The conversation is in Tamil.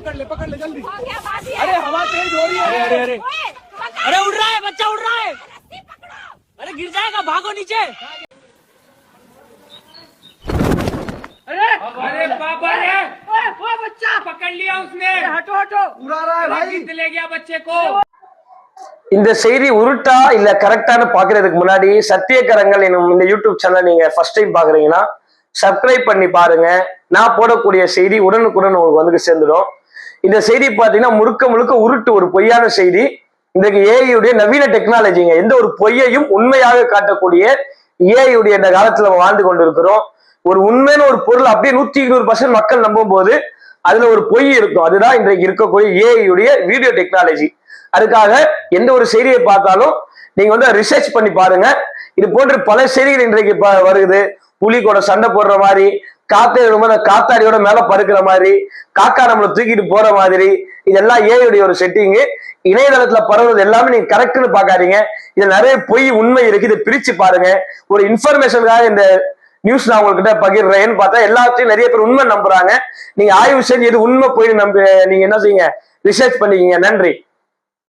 पकड़ ले जल्दी। अरे हवा तेज हो रही है। अरे अरे अरे उड़ रहा है, बच्चा उड़ रहा है। अरे गिर जाएगा, भागो नीचे। अरे बाबा रे, वो बच्चा पकड़ लिया उसने। हटो हटो, उड़ा रहा है भाई, ले गया बच्चे को। இந்த செய்தி உருட்டா இல்ல கரெக்டானு பாக்குறதுக்கு முன்னாடி சத்தியகரங்கள் என்னும் இந்த யூடியூப் சேனல் நீங்க ஃபர்ஸ்ட் டைம் பாக்குறீங்கன்னா சப்ஸ்கிரைப் பண்ணி பாருங்க. நான் போடக்கூடிய செய்தி உடனுக்குடன் உங்களுக்கு வந்து சேர்ந்துடும். இந்த செய்தி பாத்தீங்கன்னா முழுக்க முழுக்க உருட்டு, ஒரு பொய்யான செய்தி. இன்றைக்கு ஏஐயுடைய நவீன டெக்னாலஜிங்க. எந்த ஒரு பொய்யையும் உண்மையாக காட்டக்கூடிய ஏஐயுடைய இந்த காலத்துல நம்ம வாழ்ந்து கொண்டிருக்கிறோம். ஒரு உண்மையான ஒரு பொருள் அப்படியே 100% மக்கள் நம்பும் போது அதுல ஒரு பொய் இருக்கும். அதுதான் இன்றைக்கு இருக்கக்கூடிய ஏஐயுடைய வீடியோ டெக்னாலஜி. அதுக்காக எந்த ஒரு செய்தியை பார்த்தாலும் நீங்க வந்து ரிசர்ச் பண்ணி பாருங்க. இது போன்ற பல செய்திகள் இன்றைக்கு வருது. புலி கூட சண்டை போடுற மாதிரி, காத்தாடியோட மேல படுக்கிற மாதிரி, காக்கா நம்மளை தூக்கிட்டு போற மாதிரி, இதெல்லாம் ஏஐயுடைய ஒரு செட்டிங். இணையதளத்துல பரவுறது எல்லாமே நீங்க கரெக்ட்னு பாக்காதீங்க. இதுல நிறைய பொய் உண்மை இருக்கு. இதை பிரிச்சு பாருங்க. ஒரு இன்ஃபர்மேஷனுக்காக இந்த நியூஸ் நான் உங்ககிட்ட பகிர்றேன்னு பார்த்தா எல்லாத்தையும் நிறைய பேர் உண்மை நம்புறாங்க. நீங்க ஆய்வு செஞ்சு எது உண்மை போய் நீங்க என்ன செய்யுங்க, ரிசர்ச் பண்ணிக்கீங்க. நன்றி.